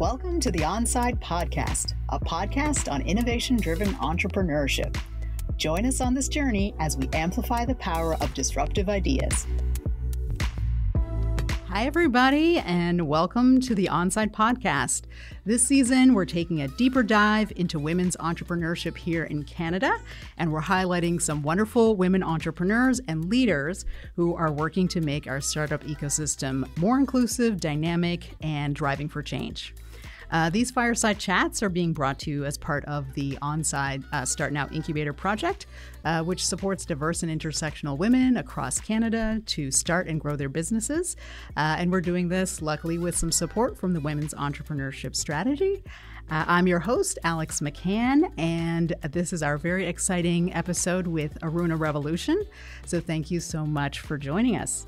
Welcome to the Onside Podcast, a podcast on innovation-driven entrepreneurship. Join us on this journey as we amplify the power of disruptive ideas. Hi, everybody, and welcome to the Onside Podcast. This season, we're taking a deeper dive into women's entrepreneurship here in Canada, and we're highlighting some wonderful women entrepreneurs and leaders who are working to make our startup ecosystem more inclusive, dynamic, and driving for change. These fireside chats are being brought to you as part of the Onside Start Now Incubator project, which supports diverse and intersectional women across Canada to start and grow their businesses. And we're doing this, luckily, with some support from the Women's Entrepreneurship Strategy. I'm your host, Alex McCann, and this is our very exciting episode with Aruna Revolution. So thank you so much for joining us.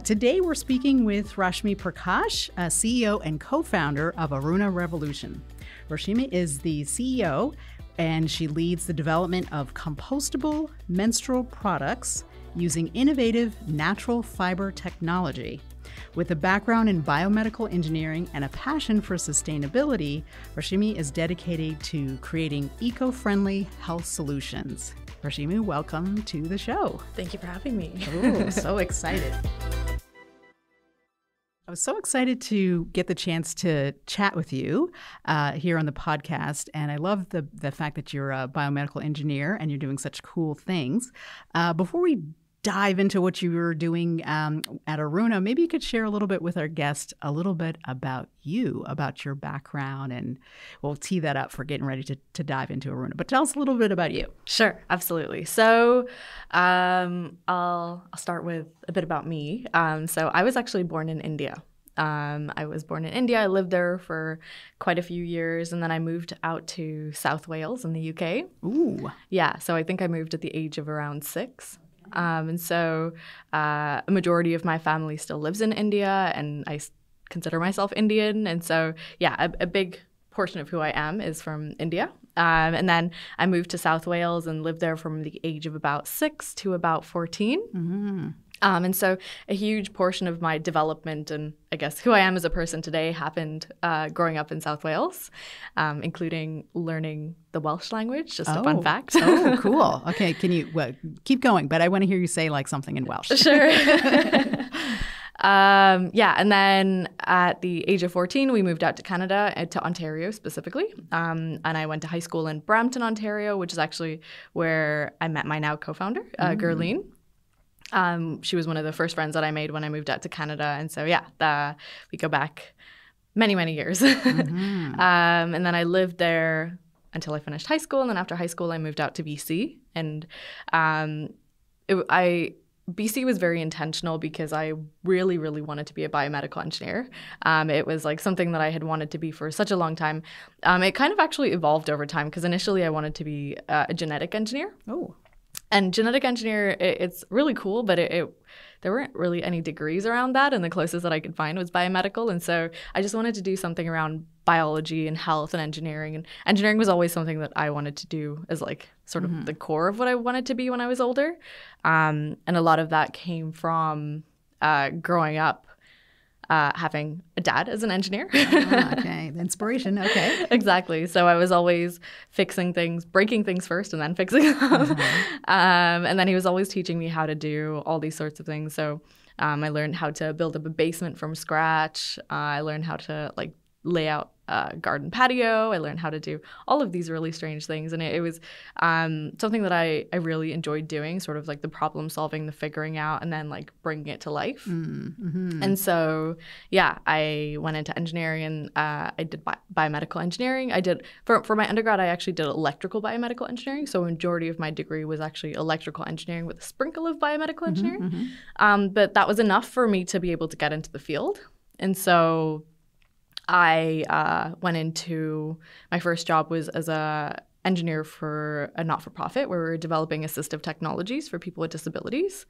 Today, we're speaking with Rashmi Prakash, CEO and co-founder of Aruna Revolution. Rashmi is the CEO, and she leads the development of compostable menstrual products using innovative natural fiber technology. With a background in biomedical engineering and a passion for sustainability, Rashmi is dedicated to creating eco-friendly health solutions. Rashmi, welcome to the show. Thank you for having me. Oh, so excited. I was so excited to get the chance to chat with you here on the podcast, and I love the fact that you're a biomedical engineer and you're doing such cool things. Before we dive into what you were doing at Aruna, maybe you could share a little bit with our guest a little bit about you, about your background, and we'll tee that up for getting ready to dive into Aruna. But tell us a little bit about you. Sure, absolutely. So I'll start with a bit about me. So I was actually born in India. I was born in India. I lived there for quite a few years, and then I moved out to South Wales in the UK. Ooh. Yeah, so I think I moved at the age of around 6. And so a majority of my family still lives in India, and I consider myself Indian. And so, yeah, a big portion of who I am is from India. And then I moved to South Wales and lived there from the age of about 6 to about 14. Mm-hmm. And so a huge portion of my development and I guess who I am as a person today happened growing up in South Wales, including learning the Welsh language, just a fun fact. Oh, cool. Okay, can you keep going, but I want to hear you say like something in Welsh. Sure. Yeah, and then at the age of 14, we moved out to Canada, to Ontario specifically. And I went to high school in Brampton, Ontario, which is actually where I met my now co-founder, Gurleen. She was one of the first friends that I made when I moved out to Canada. And so, yeah, we go back many, many years. Mm-hmm. And then I lived there until I finished high school. And then after high school, I moved out to BC. And BC was very intentional because I really, really wanted to be a biomedical engineer. It was like something that I had wanted to be for such a long time. It kind of actually evolved over time because initially I wanted to be a genetic engineer. Oh. And genetic engineer, it's really cool, but there weren't really any degrees around that, and the closest that I could find was biomedical. And so I just wanted to do something around biology and health and engineering. And engineering was always something that I wanted to do as like sort of the core of what I wanted to be when I was older. And a lot of that came from growing up. Having a dad as an engineer. Okay, inspiration, okay. Exactly. So I was always fixing things, breaking things first and then fixing them. Mm-hmm. And then he was always teaching me how to do all these sorts of things. So I learned how to build up a basement from scratch. I learned how to like lay out a garden patio. I learned how to do all of these really strange things. And it was something that I really enjoyed doing, sort of like the problem solving, the figuring out, and then like bringing it to life. Mm-hmm. And so, yeah, I went into engineering and I did biomedical engineering. I did, for my undergrad, I actually did electrical biomedical engineering. So a majority of my degree was actually electrical engineering with a sprinkle of biomedical engineering. Mm-hmm. But that was enough for me to be able to get into the field. And so I went into, my first job was as a engineer for a not-for-profit where we were developing assistive technologies for people with disabilities.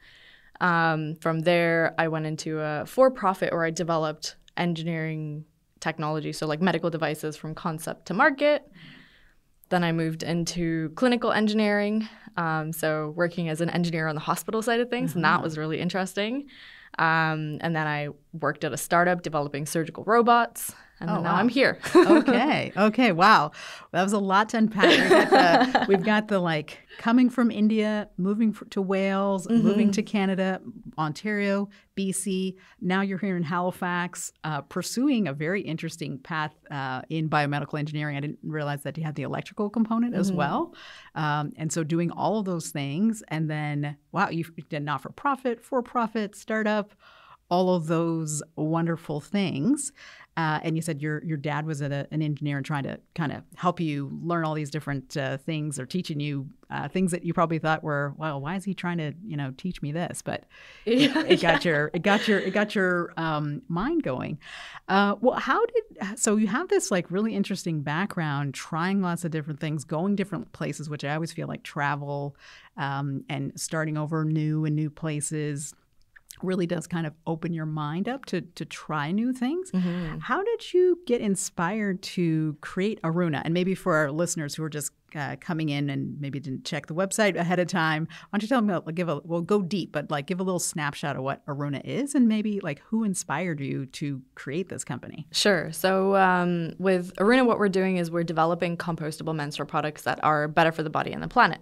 From there, I went into a for-profit where I developed engineering technology, so like medical devices from concept to market. Then I moved into clinical engineering, so working as an engineer on the hospital side of things, and that was really interesting. And then I worked at a startup developing surgical robots. And then now I'm here. Okay. Wow. That was a lot to unpack. We've got the like coming from India, moving to Wales, moving to Canada, Ontario, BC. Now you're here in Halifax, pursuing a very interesting path in biomedical engineering. I didn't realize that you had the electrical component as well. And so doing all of those things. And then, wow, you did not-for-profit, for-profit, startup, all of those wonderful things. And you said your dad was an engineer and trying to kind of help you learn all these different things, or teaching you things that you probably thought were, well, why is he trying to teach me this? But it got your mind going. Well, so you have this like really interesting background, trying lots of different things, going different places, which I always feel like travel and starting over new places really does kind of open your mind up to try new things. How did you get inspired to create Aruna? And maybe for our listeners who are just coming in and maybe didn't check the website ahead of time, why don't you tell them, we'll go deep, but like give a little snapshot of what Aruna is and maybe like who inspired you to create this company? Sure. So with Aruna, what we're doing is we're developing compostable menstrual products that are better for the body and the planet.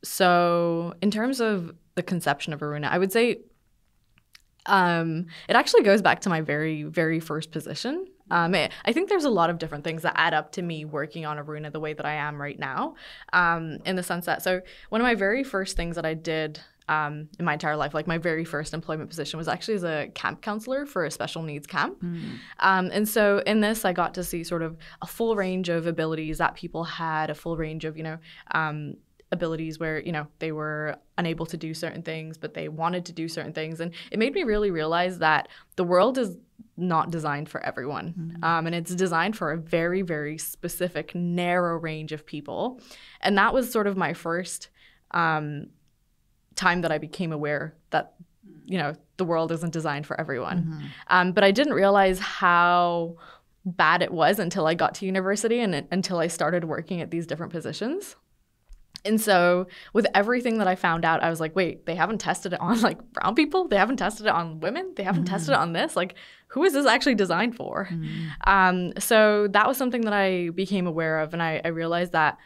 So in terms of the conception of Aruna, I would say it actually goes back to my very, very first position. I think there's a lot of different things that add up to me working on Aruna the way that I am right now, in the sense that, so one of my very first things that I did in my entire life, like my very first employment position, was actually as a camp counselor for a special needs camp. And so in this, I got to see sort of a full range of abilities that people had, a full range of, abilities where, they were unable to do certain things, but they wanted to do certain things. And it made me really realize that the world is not designed for everyone. And it's designed for a very, very specific, narrow range of people. And that was sort of my first time that I became aware that, the world isn't designed for everyone. But I didn't realize how bad it was until I got to university and until I started working at these different positions. And so with everything that I found out, I was like, wait, they haven't tested it on like brown people? They haven't tested it on women? They haven't tested it on this? Like, who is this actually designed for? So that was something that I became aware of. And I realized that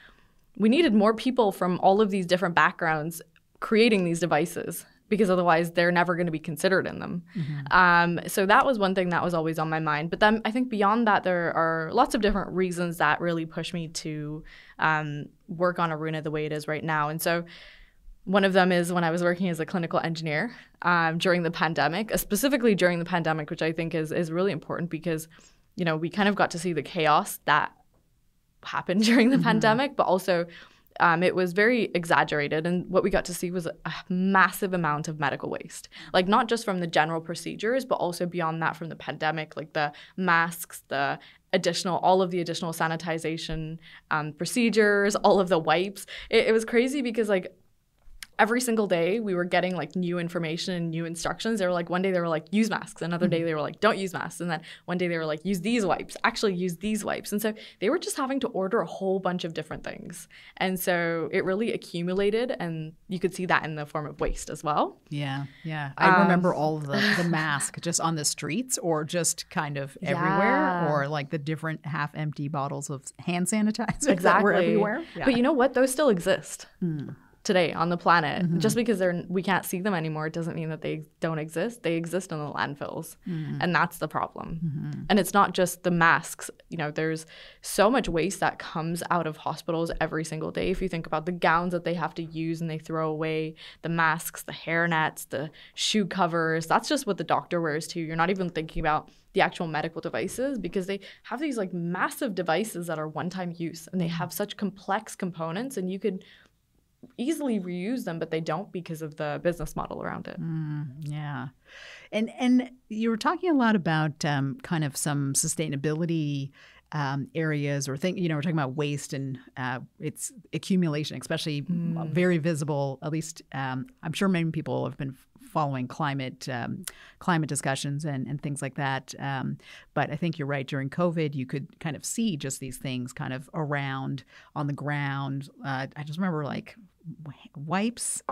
we needed more people from all of these different backgrounds creating these devices, because otherwise they're never going to be considered in them. So that was one thing that was always on my mind. But then I think beyond that, there are lots of different reasons that really push me to work on Aruna the way it is right now. And so one of them is when I was working as a clinical engineer during the pandemic, specifically during the pandemic, which I think is really important because, we kind of got to see the chaos that happened during the pandemic, but also it was very exaggerated, and what we got to see was a massive amount of medical waste. Like not just from the general procedures, but also beyond that from the pandemic, like the masks, all of the additional sanitization procedures, all of the wipes. It was crazy because like every single day we were getting like new information and new instructions. They were like, one day they were like, use masks. Another day they were like, don't use masks. And then one day they were like, use these wipes, actually use these wipes. And so they were just having to order a whole bunch of different things. And so it really accumulated, and you could see that in the form of waste as well. Yeah. I remember all of the mask just on the streets or just kind of everywhere, or like the different half empty bottles of hand sanitizer that were everywhere. Yeah. But you know what? Those still exist. Today on the planet. Just because we can't see them anymore, it doesn't mean that they don't exist. They exist in the landfills, and that's the problem. And it's not just the masks. There's so much waste that comes out of hospitals every single day. If you think about the gowns that they have to use and they throw away, the masks, the hair nets, the shoe covers, that's just what the doctor wears too. You're not even thinking about the actual medical devices, because they have these like massive devices that are one-time use, and they have such complex components, and you could easily reuse them, but they don't because of the business model around it. Yeah. And you were talking a lot about kind of some sustainability areas or things, we're talking about waste and its accumulation, especially very visible, at least I'm sure many people have been following climate discussions and things like that. But I think you're right. During COVID, you could kind of see just these things kind of around on the ground. I just remember like wipes,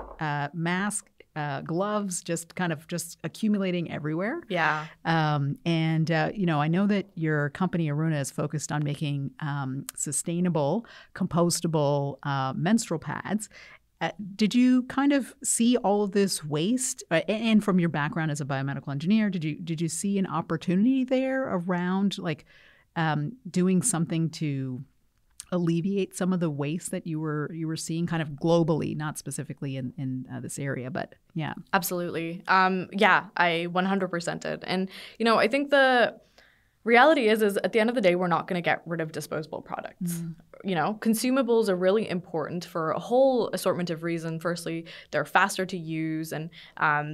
masks, gloves, just accumulating everywhere. Yeah. I know that your company, Aruna, is focused on making sustainable, compostable menstrual pads. Did you kind of see all of this waste? And from your background as a biomedical engineer, did you see an opportunity there around doing something to alleviate some of the waste that you were seeing kind of globally, not specifically in this area, but yeah. Absolutely. I 100% did. And, I think the reality is at the end of the day, we're not going to get rid of disposable products. Consumables are really important for a whole assortment of reasons. Firstly, they're faster to use and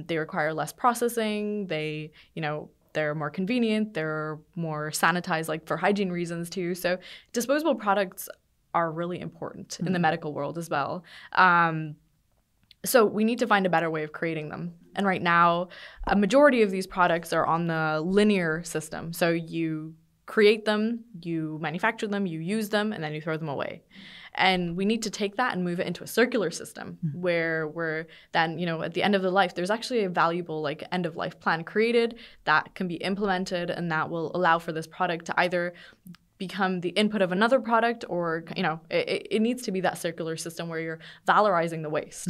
they require less processing. They're more convenient. They're more sanitized, for hygiene reasons too. So disposable products are really important in the medical world as well. So we need to find a better way of creating them. And right now, a majority of these products are on the linear system. So you create them, you manufacture them, you use them, and then you throw them away. And we need to take that and move it into a circular system where we're then, at the end of the life, there's actually a valuable end of life plan created that can be implemented and that will allow for this product to either become the input of another product or, it needs to be that circular system where you're valorizing the waste.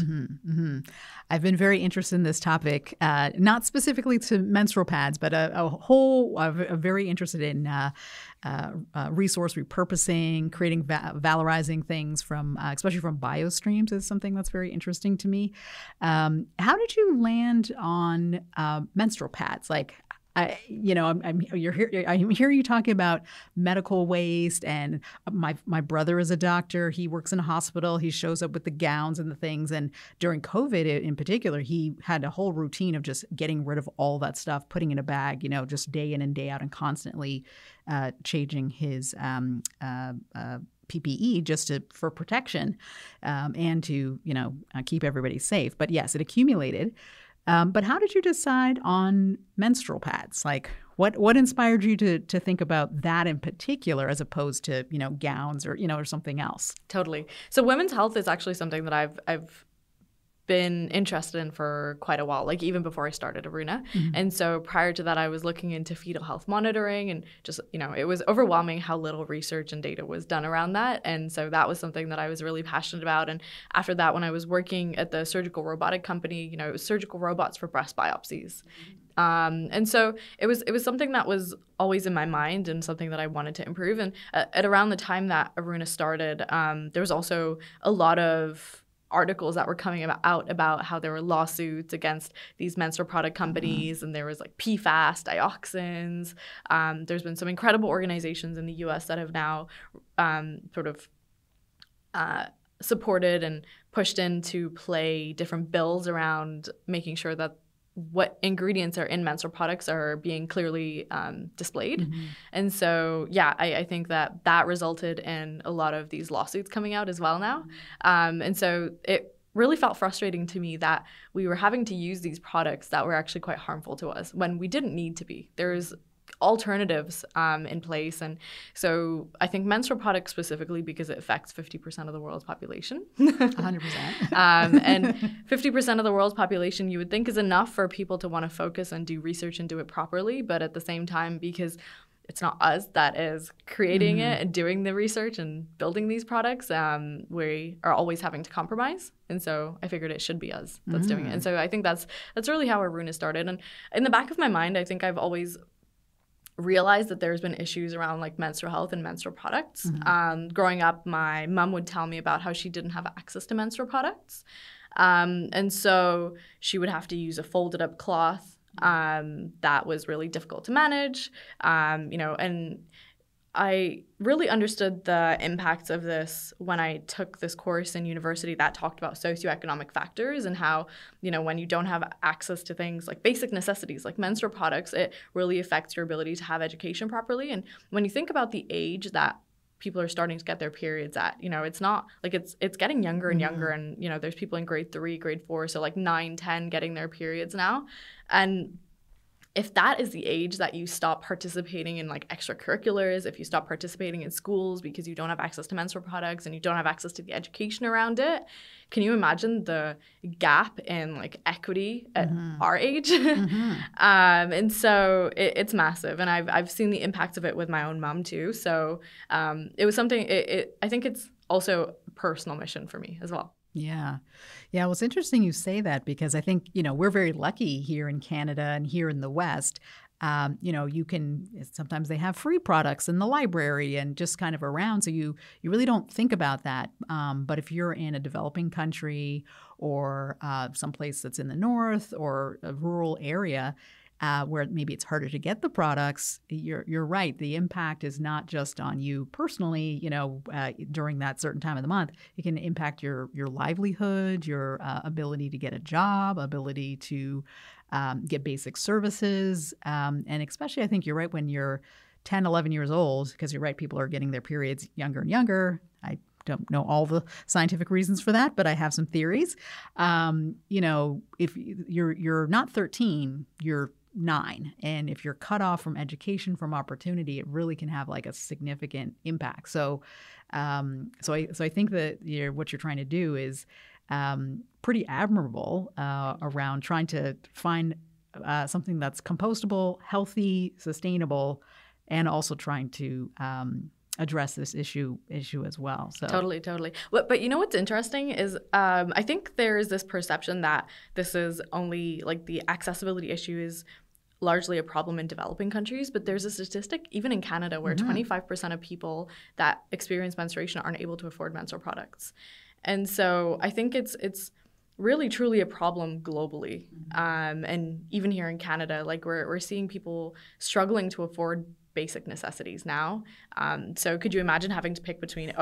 I've been very interested in this topic, not specifically to menstrual pads, but I'm very interested in resource repurposing, creating, valorizing things from, especially from biostreams is something that's very interesting to me. How did you land on menstrual pads? I'm hearing you talking about medical waste, and my brother is a doctor. He works in a hospital. He shows up with the gowns and the things. And during COVID in particular, he had a whole routine of just getting rid of all that stuff, putting in a bag, just day in and day out, and constantly changing his PPE just for protection and to keep everybody safe. But yes, it accumulated. But how did you decide on menstrual pads? What inspired you to think about that in particular, as opposed to gowns or something else? Totally. So women's health is actually something that I've been interested in for quite a while, even before I started Aruna. And so prior to that, I was looking into fetal health monitoring, and just, it was overwhelming how little research and data was done around that. And so that was something that I was really passionate about. And after that, when I was working at the surgical robotic company, it was surgical robots for breast biopsies. And so it was something that was always in my mind and something that I wanted to improve. And at around the time that Aruna started, there was also a lot of articles that were coming out about how there were lawsuits against these menstrual product companies, and there was PFAS, dioxins. There's been some incredible organizations in the U.S. that have now supported and pushed into play different bills around making sure that what ingredients are in menstrual products are being clearly displayed. And so, I think that resulted in a lot of these lawsuits coming out as well now. And so it really felt frustrating to me that we were having to use these products that were actually quite harmful to us when we didn't need to be. There's alternatives in place. And so I think menstrual products specifically, because it affects 50% of the world's population. 100%. And 50% of the world's population you would think is enough for people to want to focus and do research and do it properly. But at the same time, because it's not us that is creating it and doing the research and building these products, we are always having to compromise. And so I figured it should be us that's doing it. And so I think that's really how Aruna started. And in the back of my mind, I think I've always realized that there's been issues around menstrual health and menstrual products. Growing up, my mom would tell me about how she didn't have access to menstrual products. And so she would have to use a folded up cloth that was really difficult to manage, and I really understood the impacts of this when I took this course in university that talked about socioeconomic factors and how, when you don't have access to things like basic necessities like menstrual products, it really affects your ability to have education properly. And when you think about the age that people are starting to get their periods at, it's not it's getting younger and younger, and there's people in grade 3, grade 4, so 9, 10 getting their periods now. And if that is the age that you stop participating in like extracurriculars, if you stop participating in schools because you don't have access to menstrual products and you don't have access to the education around it, can you imagine the gap in like equity at our age? And so it's massive. And I've seen the impacts of it with my own mom too. So it was something, I think it's also a personal mission for me as well. Yeah. Yeah. Well, it's interesting you say that because I think, we're very lucky here in Canada and here in the West. You can, sometimes they have free products in the library and just kind of around. So you really don't think about that. But if you're in a developing country or someplace that's in the north or a rural area, where maybe it's harder to get the products, you're right. The impact is not just on you personally, during that certain time of the month. It can impact your livelihood, your ability to get a job, ability to get basic services. And especially, I think you're right when you're 10, 11 years old, because you're right, people are getting their periods younger and younger. I don't know all the scientific reasons for that, but I have some theories. If you're not 13, you're 9. And if you're cut off from education, from opportunity, it really can have like a significant impact. So I think that what you're trying to do is pretty admirable around trying to find something that's compostable, healthy, sustainable, and also trying to address this issue as well. So Totally. But you know what's interesting is I think there's this perception that this is only like the accessibility issue is largely a problem in developing countries, but there's a statistic even in Canada where 25% of people that experience menstruation aren't able to afford menstrual products. And so I think it's really truly a problem globally. And even here in Canada, like we're seeing people struggling to afford basic necessities now. So could you imagine having to pick between,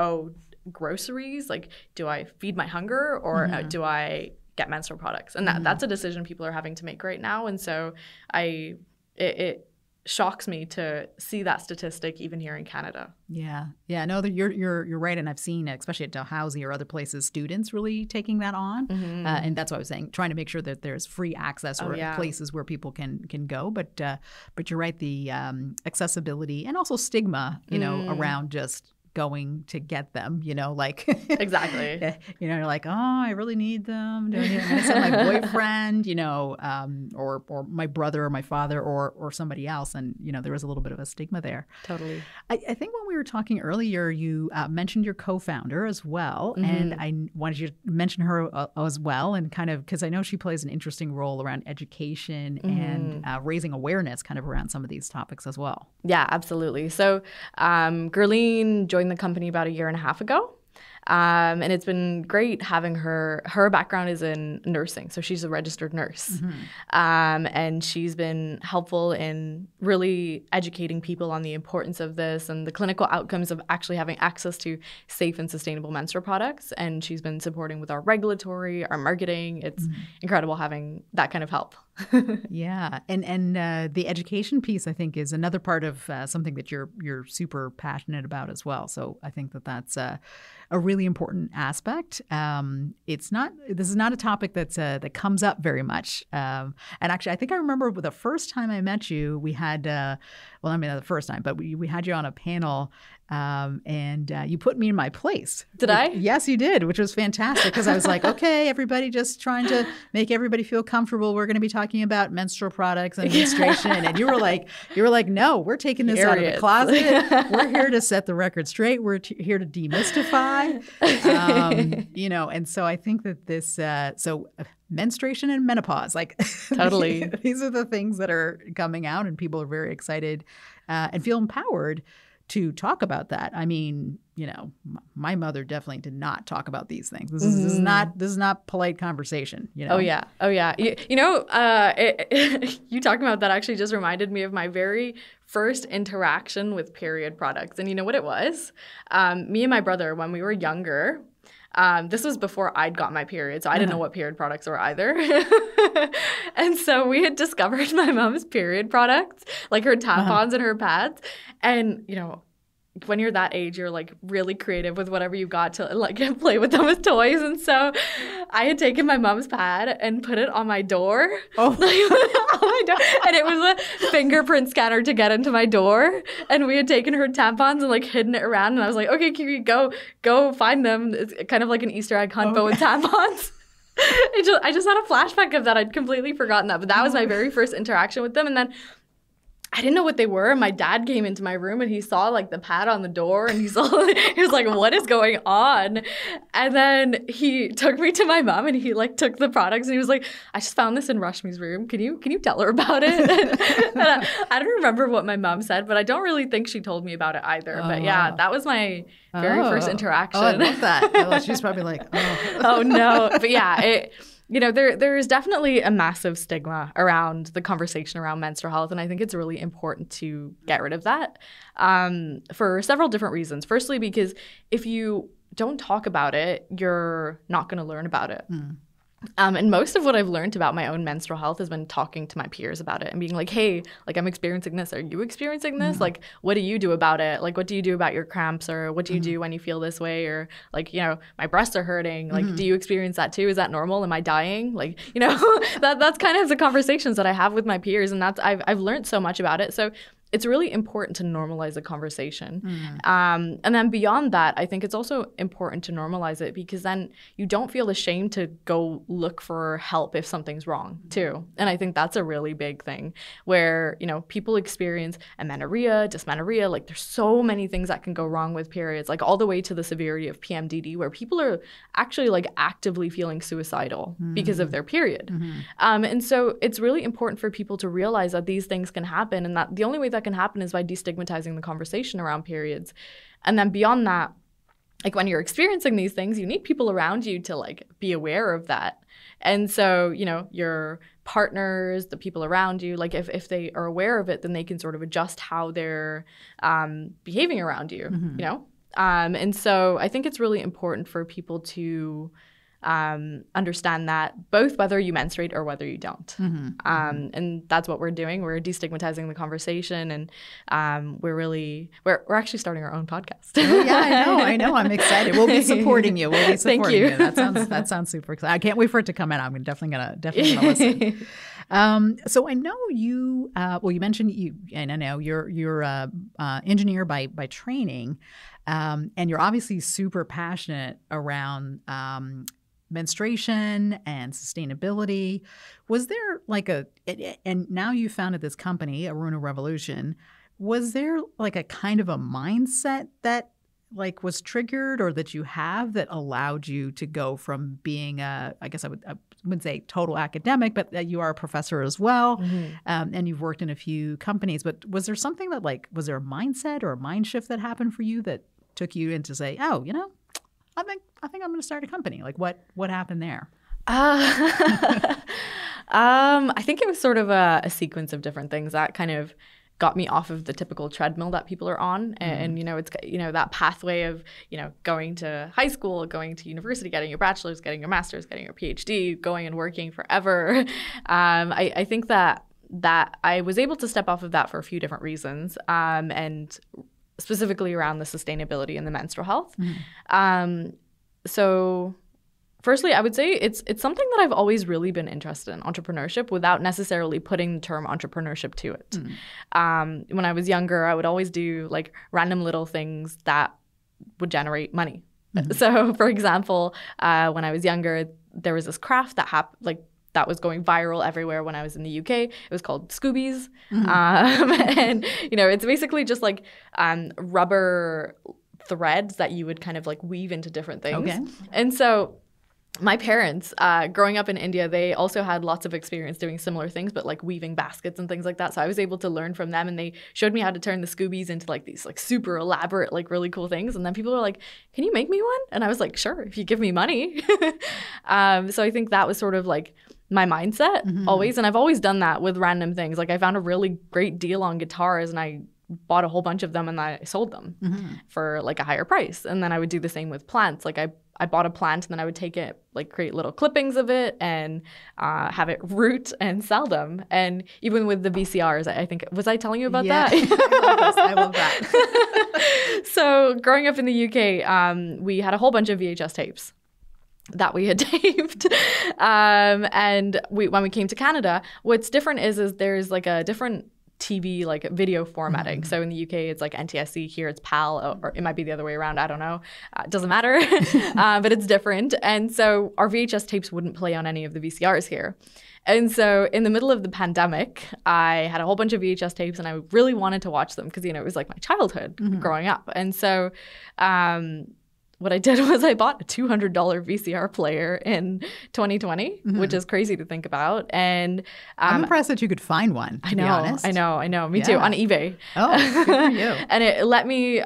groceries, like do I feed my hunger or do I get menstrual products? And that's a decision people are having to make right now. And so it shocks me to see that statistic even here in Canada. Yeah. No, you're right, and I've seen, especially at Dalhousie or other places, students really taking that on, and that's what I was saying, trying to make sure that there's free access or places where people can go. But you're right, the accessibility and also stigma, around just going to get them, like exactly. You're like, I really need them. Do I need to send my boyfriend, or my brother or my father or somebody else, and there was a little bit of a stigma there. Totally. I think when we were talking earlier, you mentioned your co-founder as well, and I wanted you to mention her as well, and kind of because I know she plays an interesting role around education and raising awareness, kind of around some of these topics as well. Yeah, absolutely. So, Gurleen joined the company about 1.5 years ago. And it's been great having her. Her background is in nursing, so she's a registered nurse. And she's been helpful in really educating people on the importance of this and the clinical outcomes of actually having access to safe and sustainable menstrual products. And she's been supporting with our regulatory, our marketing. It's incredible having that kind of help. Yeah, and the education piece, I think, is another part of something that you're super passionate about as well. So I think that's a really important aspect. This is not a topic that comes up very much. And actually, I think I remember the first time I met you, we had not the first time, but we had you on a panel. And you put me in my place. Did I? Yes, you did, which was fantastic because I was like, okay, everybody just trying to make everybody feel comfortable. We're going to be talking about menstrual products and menstruation. And you were like, no, we're taking this out of the closet. We're here to set the record straight. We're here to demystify, and so I think that this, menstruation and menopause, like totally, these are the things that are coming out and people are very excited and feel empowered to talk about that. I mean, my mother definitely did not talk about these things. This is not polite conversation. Oh yeah. You talking about that actually just reminded me of my very first interaction with period products. And you know what it was? Me and my brother, when we were younger. This was before I'd got my period, so I didn't know what period products were either. And so we had discovered my mom's period products, like her tampons and her pads. And, when you're that age, you're like really creative with whatever you got to like play with them with toys. And so I had taken my mom's pad and put it on my door. Oh. On my door. And it was a fingerprint scanner to get into my door. And we had taken her tampons and like hidden it around. And I was like, okay, Kiki, go find them. It's kind of like an Easter egg hunt, but with tampons. I just had a flashback of that. I'd completely forgotten that. But that was my very first interaction with them. And then I didn't know what they were. My dad came into my room and he saw like the pad on the door and he was like, what is going on? And then he took me to my mom and he like took the products and he was like, I just found this in Rashmi's room. Can you tell her about it? And I don't remember what my mom said, but I don't really think she told me about it either. But yeah, that was my very first interaction. Oh, I love that. She's probably like, oh no. But yeah, there is definitely a massive stigma around the conversation around menstrual health, and I think it's really important to get rid of that for several different reasons. Firstly, because if you don't talk about it, you're not going to learn about it. And most of what I've learned about my own menstrual health has been talking to my peers about it and being like, hey, like I'm experiencing this. Are you experiencing this? Like, what do you do about it? Like, what do you do about your cramps? Or what do you do when you feel this way? Or like, my breasts are hurting. Like, do you experience that too? Is that normal? Am I dying? Like, that's kind of the conversations that I have with my peers. And I've learned so much about it. So it's really important to normalize the conversation. And then beyond that, I think it's also important to normalize it because then you don't feel ashamed to go look for help if something's wrong too. And I think that's a really big thing where, people experience amenorrhea, dysmenorrhea, like there's so many things that can go wrong with periods, like all the way to the severity of PMDD where people are actually like actively feeling suicidal because of their period. And so it's really important for people to realize that these things can happen and that the only way that can happen is by destigmatizing the conversation around periods. And then beyond that, like when you're experiencing these things, you need people around you to like be aware of that. And so, your partners, the people around you, like if they are aware of it, then they can sort of adjust how they're behaving around you, And so I think it's really important for people to understand that both whether you menstruate or whether you don't. And that's what we're doing. We're destigmatizing the conversation and we're actually starting our own podcast. Oh, yeah, I know. I'm excited. We'll be supporting you. Thank you. That sounds super exciting. I can't wait for it to come out. I'm definitely gonna listen. So I know you, you mentioned and I know you're engineer by training, and you're obviously super passionate around menstruation and sustainability. Was there like and now you founded this company, Aruna Revolution, was there like a kind of a mindset that like was triggered or that you have that allowed you to go from being I wouldn't say total academic, but that you are a professor as well, and you've worked in a few companies, but was there something that was there a mindset or a mind shift that happened for you that took you into say, I think I'm going to start a company. Like what happened there? I think it was sort of a sequence of different things that kind of got me off of the typical treadmill that people are on. And it's, that pathway of, going to high school, going to university, getting your bachelor's, getting your master's, getting your PhD, going and working forever. I think that I was able to step off of that for a few different reasons. And specifically around the sustainability and the menstrual health. So firstly, I would say it's something that I've always really been interested in, entrepreneurship, without necessarily putting the term entrepreneurship to it. When I was younger, I would always do like random little things that would generate money. So for example, when I was younger, there was this craft that was going viral everywhere when I was in the UK. It was called Scoobies. And, it's basically just like rubber threads that you would kind of like weave into different things. Okay. And so my parents, growing up in India, they also had lots of experience doing similar things, but like weaving baskets and things like that. So I was able to learn from them and they showed me how to turn the Scoobies into like these like super elaborate, like really cool things. And then people were like, can you make me one? And I was like, sure, if you give me money. So I think that was sort of like my mindset always. And I've always done that with random things. Like I found a really great deal on guitars and I bought a whole bunch of them and I sold them for like a higher price. And then I would do the same with plants. Like I I bought a plant and then I would take it, like create little clippings of it and have it root and sell them. And even with the VCRs, I think, was I telling you about that? I love that. So growing up in the UK, we had a whole bunch of VHS tapes that we had taped. And when we came to Canada, what's different is there's like a different TV, like video formatting. So in the UK, it's like NTSC. Here it's PAL, or it might be the other way around. I don't know. It doesn't matter. But it's different. And so our VHS tapes wouldn't play on any of the VCRs here. And so in the middle of the pandemic, I had a whole bunch of VHS tapes and I really wanted to watch them because, it was like my childhood growing up. And so what I did was I bought a $200 VCR player in 2020, which is crazy to think about. And I'm impressed that you could find one, to be honest. I know. Me too, on eBay. Oh, good for you. And it let me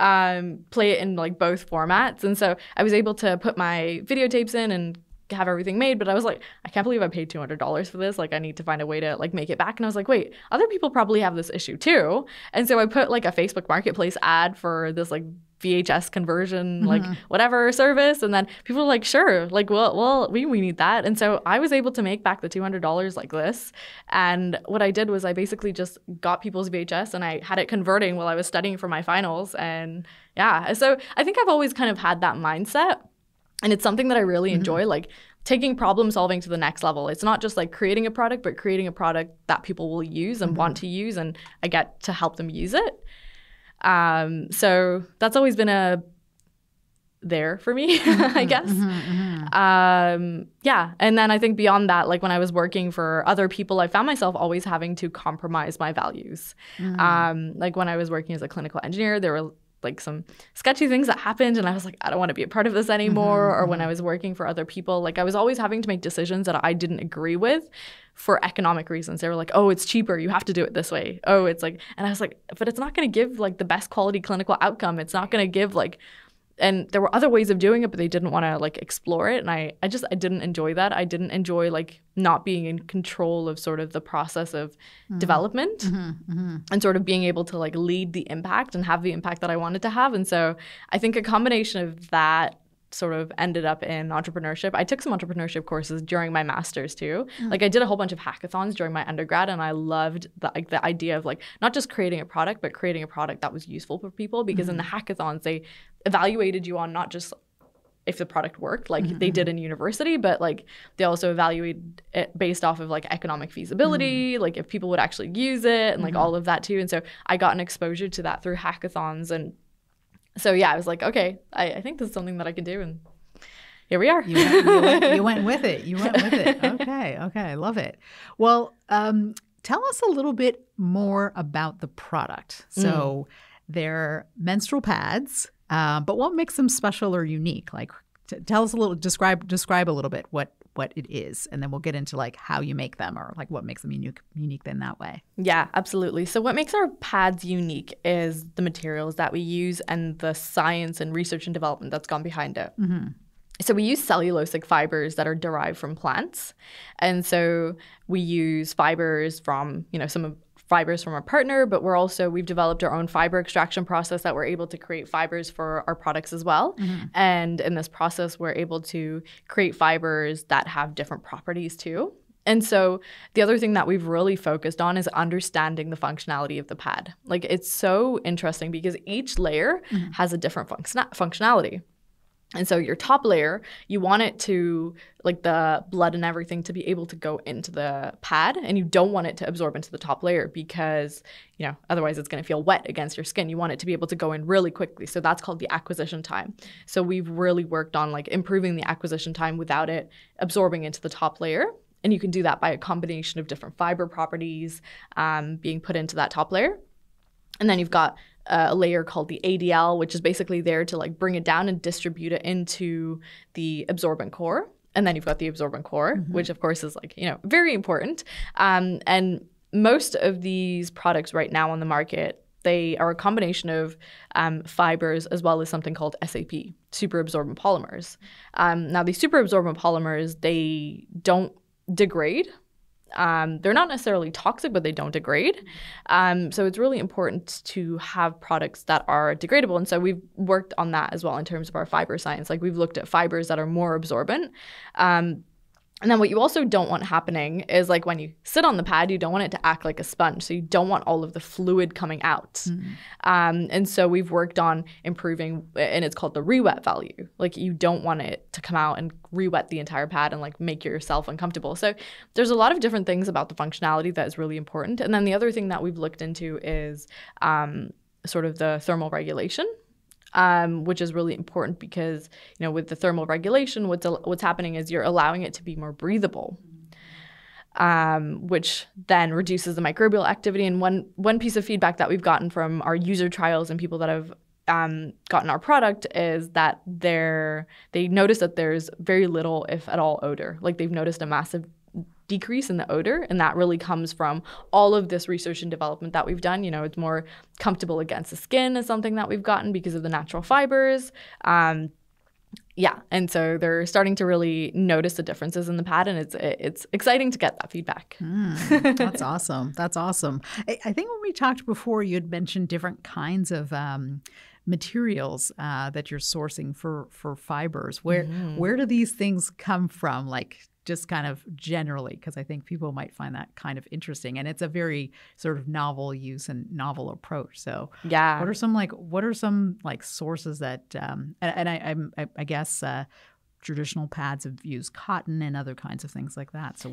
play it in like both formats. And so I was able to put my videotapes in and have everything made, but I was like, I can't believe I paid $200 for this. Like, I need to find a way to like make it back. And I was like, wait, other people probably have this issue too. And so I put like a Facebook Marketplace ad for this like VHS conversion, like whatever service. And then people were like, sure, like, well, we need that. And so I was able to make back the $200 like this. And what I did was I basically just got people's VHS and I had it converting while I was studying for my finals. And yeah, so I think I've always kind of had that mindset. And it's something that I really enjoy, like taking problem solving to the next level. It's not just like creating a product, but creating a product that people will use and want to use, and I get to help them use it. So that's always been there for me, I guess. Yeah. And then I think beyond that, like when I was working for other people, I found myself always having to compromise my values. Like when I was working as a clinical engineer, there were like some sketchy things that happened and I was like, I don't want to be a part of this anymore. Or when I was working for other people, like I was always having to make decisions that I didn't agree with for economic reasons. They were like, oh, it's cheaper, you have to do it this way. Oh, it's like, and I was like, but it's not going to give like the best quality clinical outcome. It's not going to give like, and there were other ways of doing it, but they didn't want to like explore it. And I didn't enjoy that. I didn't enjoy like not being in control of sort of the process of development and sort of being able to like lead the impact and have the impact that I wanted to have. And so I think a combination of that sort of ended up in entrepreneurship. I took some entrepreneurship courses during my master's too. Like I did a whole bunch of hackathons during my undergrad, and I loved the idea of like not just creating a product, but creating a product that was useful for people, because in the hackathons, they evaluated you on not just if the product worked like they did in university, but like they also evaluated it based off of like economic feasibility, like if people would actually use it and like all of that too. And so I got an exposure to that through hackathons. And so yeah, I was like, okay, I think this is something that I can do, and here we are. You went with it. You went with it. Okay, I love it. Well, tell us a little bit more about the product. So they're menstrual pads, but what makes them special or unique? Like, tell us a little. Describe a little bit what it is, and then we'll get into like how you make them, or like what makes them unique in that way. Yeah, absolutely. So what makes our pads unique is the materials that we use and the science and research and development that's gone behind it. So we use cellulosic fibers that are derived from plants. And so we use fibers from, some fibers from our partner, but we've developed our own fiber extraction process that we're able to create fibers for our products as well. And in this process, we're able to create fibers that have different properties too. And so the other thing that we've really focused on is understanding the functionality of the pad. Like, it's so interesting because each layer has a different functionality. And so your top layer, you want it to, like the blood and everything, to be able to go into the pad, and you don't want it to absorb into the top layer because, otherwise it's going to feel wet against your skin. You want it to be able to go in really quickly. So that's called the acquisition time. So we've really worked on like improving the acquisition time without it absorbing into the top layer. And you can do that by a combination of different fiber properties being put into that top layer. And then you've got a layer called the ADL, which is basically there to like bring it down and distribute it into the absorbent core. And then you've got the absorbent core, which of course is like, very important. And most of these products right now on the market, they are a combination of fibers as well as something called SAP, super absorbent polymers. Now these super absorbent polymers, they don't degrade. They're not necessarily toxic, but they don't degrade. So it's really important to have products that are degradable. And so we've worked on that as well in terms of our fiber science. Like we've looked at fibers that are more absorbent. And then what you also don't want happening is like when you sit on the pad, you don't want it to act like a sponge. So you don't want all of the fluid coming out. And so we've worked on improving, and it's called the re-wet value. Like you don't want it to come out and re-wet the entire pad and like make yourself uncomfortable. So there's a lot of different things about the functionality that is really important. And then the other thing that we've looked into is sort of the thermal regulation. Which is really important because, with the thermal regulation, what's happening is you're allowing it to be more breathable, which then reduces the microbial activity. And one piece of feedback that we've gotten from our user trials and people that have gotten our product is that they notice that there's very little, if at all, odor. Like they've noticed a massive decrease in the odor, and that really comes from all of this research and development that we've done. It's more comfortable against the skin is something that we've gotten because of the natural fibers. And so they're starting to really notice the differences in the pad, and it's exciting to get that feedback. That's awesome. That's awesome. I think when we talked before, you had mentioned different kinds of materials that you're sourcing for fibers. Where do these things come from? Like just kind of generally, because I think people might find that kind of interesting, and it's a very sort of novel use and novel approach. So, yeah, what are some sources that? I guess traditional pads have used cotton and other kinds of things like that. So,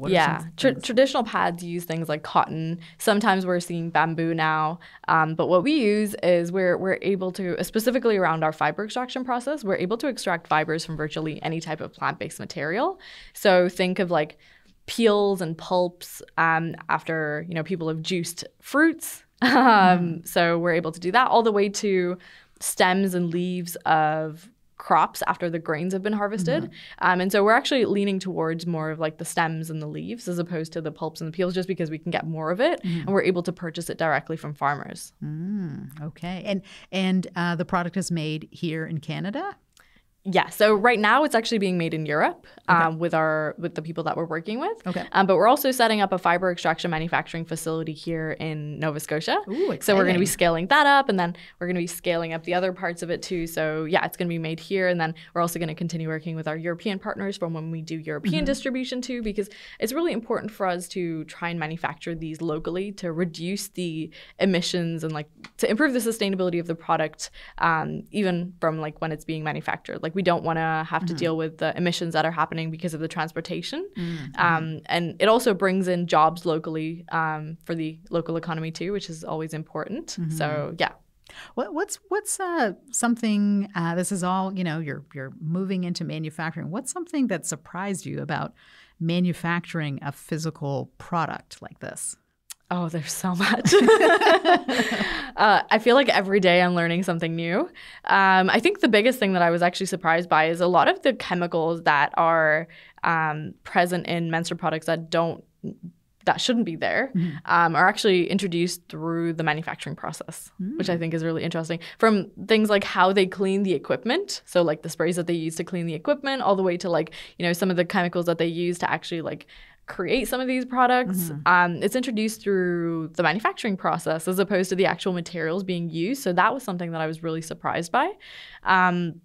traditional pads use things like cotton. Sometimes we're seeing bamboo now, but what we use is we're able to, specifically around our fiber extraction process, we're able to extract fibers from virtually any type of plant-based material. So think of like peels and pulps after people have juiced fruits. So we're able to do that all the way to stems and leaves of crops after the grains have been harvested. And so we're actually leaning towards more of like the stems and the leaves as opposed to the pulps and the peels, just because we can get more of it and we're able to purchase it directly from farmers. Okay. And the product is made here in Canada? Yeah. So right now it's actually being made in Europe with the people that we're working with. Okay. But we're also setting up a fiber extraction manufacturing facility here in Nova Scotia. Ooh, exciting. So we're going to be scaling that up, and then we're going to be scaling up the other parts of it too. So yeah, it's going to be made here, and then we're also going to continue working with our European partners from when we do European distribution too, because it's really important for us to try and manufacture these locally to reduce the emissions and like to improve the sustainability of the product, even from like when it's being manufactured. Like we don't want to have to deal with the emissions that are happening because of the transportation. And it also brings in jobs locally for the local economy too, which is always important. So yeah. What's something, this is all, you're moving into manufacturing. What's something that surprised you about manufacturing a physical product like this? Oh, there's so much. I feel like every day I'm learning something new. I think the biggest thing that I was actually surprised by is a lot of the chemicals that are present in menstrual products that shouldn't be there are actually introduced through the manufacturing process, which I think is really interesting. From things like how they clean the equipment, so like the sprays that they use to clean the equipment, all the way to like, some of the chemicals that they use to actually like create some of these products. It's introduced through the manufacturing process as opposed to the actual materials being used. So that was something that I was really surprised by. And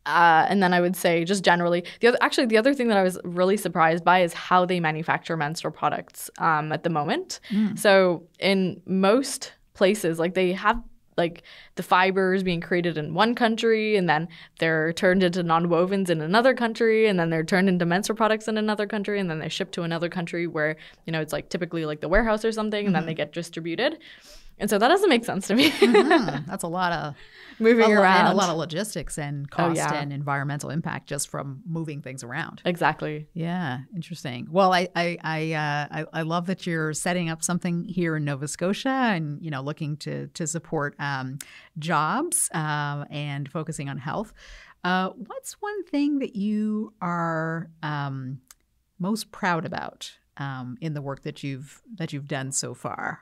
then I would say just generally, the other thing that I was really surprised by is how they manufacture menstrual products at the moment. So in most places, like they have like the fibers being created in one country, and then they're turned into nonwovens in another country, and then they're turned into menstrual products in another country, and then they ship to another country where, it's like typically like the warehouse or something, and then they get distributed. And so that doesn't make sense to me. That's a lot of moving around. And a lot of logistics and cost and environmental impact just from moving things around. Exactly. Yeah, interesting. Well, I love that you're setting up something here in Nova Scotia and, looking to support jobs and focusing on health. What's one thing that you are most proud about in the work that you've done so far?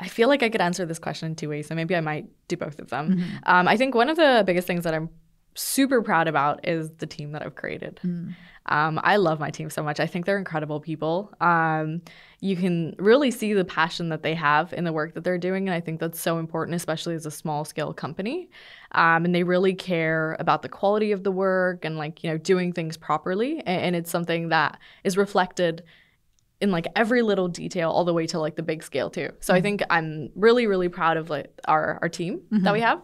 I feel like I could answer this question in two ways, so maybe I might do both of them. I think one of the biggest things that I'm super proud about is the team that I've created. I love my team so much. I think they're incredible people. You can really see the passion that they have in the work that they're doing. And I think that's so important, especially as a small scale company. And they really care about the quality of the work and like, you know, doing things properly. And it's something that is reflected in like every little detail all the way to like the big scale too. So I think I'm really, really proud of like our team that we have.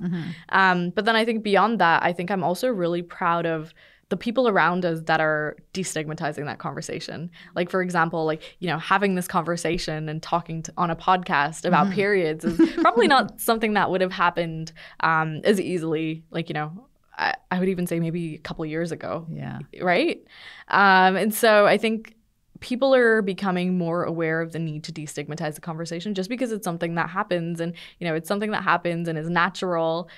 But then I think beyond that, I think I'm also really proud of the people around us that are destigmatizing that conversation. Like, for example, like, you know, having this conversation and talking on a podcast about periods is probably not something that would have happened as easily, like, you know, I would even say maybe a couple years ago. Yeah. Right? And so I think people are becoming more aware of the need to destigmatize the conversation just because it's something that happens and, you know, it's something that happens and is natural,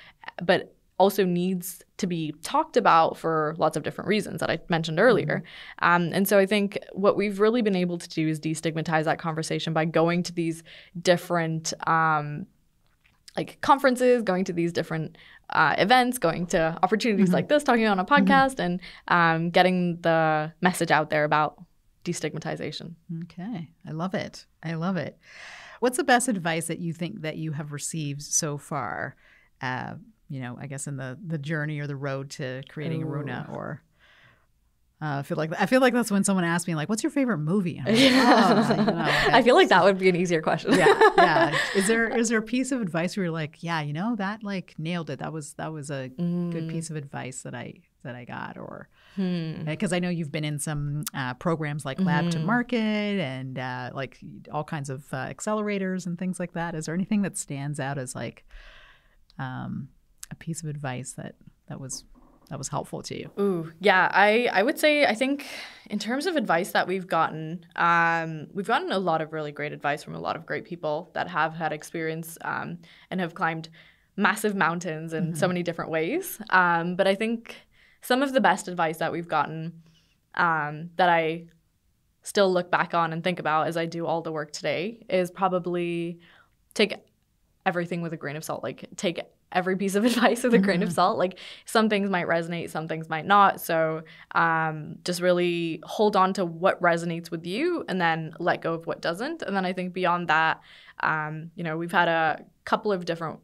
but also needs to be talked about for lots of different reasons that I mentioned earlier. And so I think what we've really been able to do is destigmatize that conversation by going to these different like conferences, going to these different events, going to opportunities like this, talking on a podcast and getting the message out there about destigmatization. Okay. I love it. I love it. What's the best advice that you think that you have received so far, you know, I guess in the journey or the road to creating Aruna? Or I feel like that's when someone asks me, like, what's your favorite movie? I'm like, you know, I feel like that would be an easier question. Yeah. Is there a piece of advice where you're like, yeah, you know, that like nailed it. That was a good piece of advice that I got? Or because I know you've been in some programs like Lab to Market and like all kinds of accelerators and things like that. Is there anything that stands out as like a piece of advice that was helpful to you? Ooh, yeah. I would say, I think in terms of advice that we've gotten a lot of really great advice from a lot of great people that have had experience and have climbed massive mountains in so many different ways. But I think some of the best advice that we've gotten that I still look back on and think about as I do all the work today is probably take everything with a grain of salt. Like, take every piece of advice with a grain of salt. Like, some things might resonate, some things might not. So just really hold on to what resonates with you and then let go of what doesn't. And then I think beyond that, you know, we've had a couple of different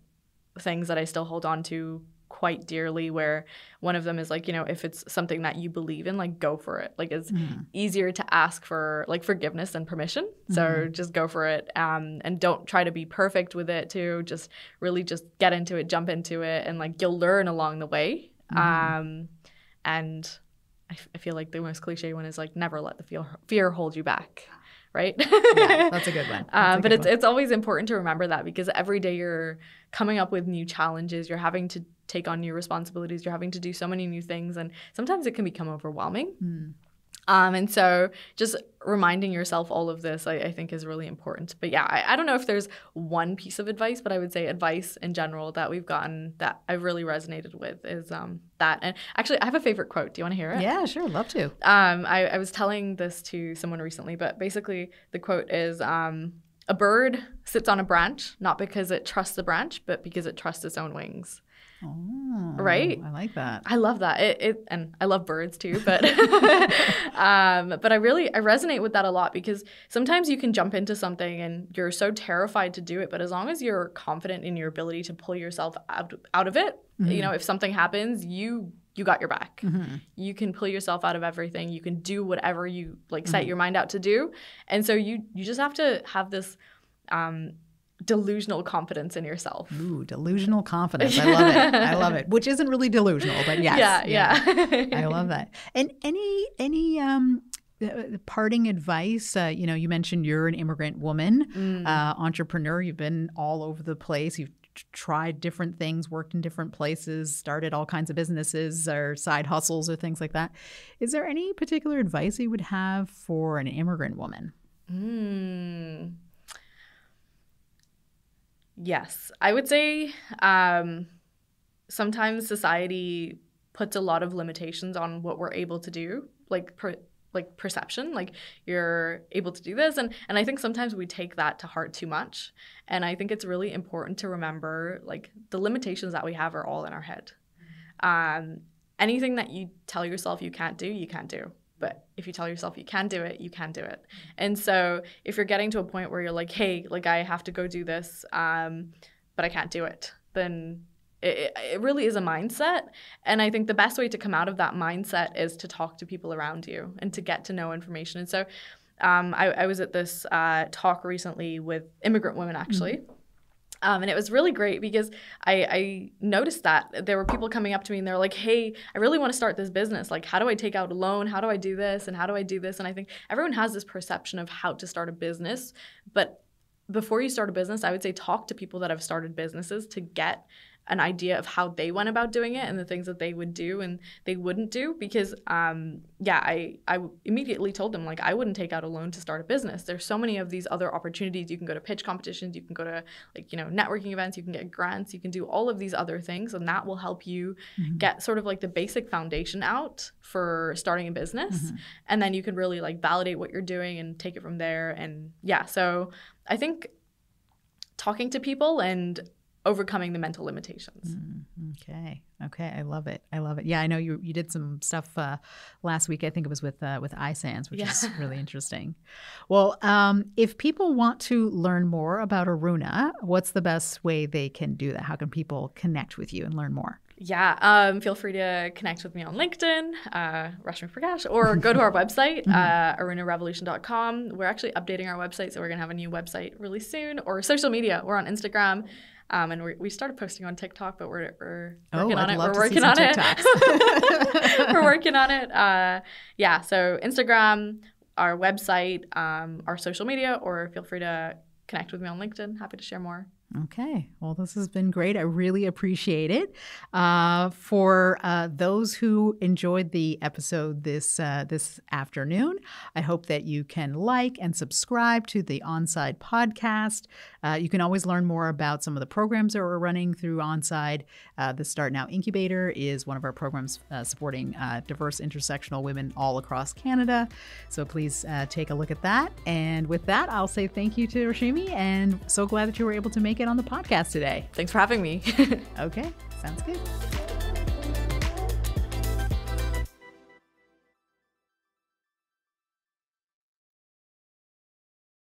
things that I still hold on to quite dearly, where one of them is like, you know, if it's something that you believe in, like, go for it. Like, it's easier to ask for like forgiveness than permission. So just go for it, and don't try to be perfect with it too. Just really just get into it, jump into it, and like you'll learn along the way. And I feel like the most cliche one is like, never let the fear hold you back. Right? Yeah, that's a good one. But it's always important to remember that, because every day you're coming up with new challenges, you're having to take on new responsibilities, you're having to do so many new things, and sometimes it can become overwhelming. And so just reminding yourself all of this, I think, is really important. But yeah, I don't know if there's one piece of advice, but I would say advice in general that we've gotten that I've really resonated with is that. And actually, I have a favorite quote. Do you want to hear it? Yeah, sure. Love to. I was telling this to someone recently, but basically the quote is, a bird sits on a branch, not because it trusts the branch, but because it trusts its own wings. Oh, right? I like that. I love that. And I love birds too, but but I resonate with that a lot, because sometimes you can jump into something and you're so terrified to do it, but as long as you're confident in your ability to pull yourself out of it, you know, if something happens, you got your back. You can pull yourself out of everything. You can do whatever you like set your mind out to do. And so you just have to have this delusional confidence in yourself. Ooh, delusional confidence. I love it. I love it. Which isn't really delusional, but yes. Yeah. I love that. And any parting advice? You know, you mentioned you're an immigrant woman, entrepreneur. You've been all over the place. You've tried different things, worked in different places, started all kinds of businesses or side hustles or things like that. Is there any particular advice you would have for an immigrant woman? Yes. I would say sometimes society puts a lot of limitations on what we're able to do, like perception, like you're able to do this. And I think sometimes we take that to heart too much. And I think it's really important to remember, like, the limitations that we have are all in our head. anything that you tell yourself you can't do, you can't do. But if you tell yourself you can do it, you can do it. And so if you're getting to a point where you're like, hey, like I have to go do this, but I can't do it, then it really is a mindset. And I think the best way to come out of that mindset is to talk to people around you and to get to know information. And so I was at this talk recently with immigrant women, actually. And it was really great because I noticed that there were people coming up to me and they're like, hey, I really want to start this business. Like, how do I take out a loan? How do I do this? And how do I do this? And I think everyone has this perception of how to start a business. But before you start a business, I would say talk to people that have started businesses to get an idea of how they went about doing it and the things that they would do and they wouldn't do. Because, I immediately told them, like, I wouldn't take out a loan to start a business. There's so many of these other opportunities. You can go to pitch competitions. You can go to, like, you know, networking events. You can get grants. You can do all of these other things. And that will help you get sort of like the basic foundation out for starting a business. And then you can really like validate what you're doing and take it from there. And yeah, so I think talking to people and overcoming the mental limitations. Okay. I love it. Yeah, I know you did some stuff last week. I think it was with iSands, which is really interesting. Well, if people want to learn more about Aruna, what's the best way they can do that? How can people connect with you and learn more? Yeah, feel free to connect with me on LinkedIn, Rashmi Prakash, or go to our website, arunarevolution.com. We're actually updating our website, so we're going to have a new website really soon. Or social media. We're on Instagram. And we started posting on TikTok, but we're working on it. We're working on it. We're working on it. Yeah, so Instagram, our website, our social media, or feel free to connect with me on LinkedIn. Happy to share more. Okay. Well, this has been great. I really appreciate it. For those who enjoyed the episode this afternoon, I hope that you can like and subscribe to the Onside podcast. You can always learn more about some of the programs that we're running through Onside. The Start Now Incubator is one of our programs supporting diverse intersectional women all across Canada. So please take a look at that. And with that, I'll say thank you to Rashmi, and so glad that you were able to make it on the podcast today. Thanks for having me. Okay, sounds good.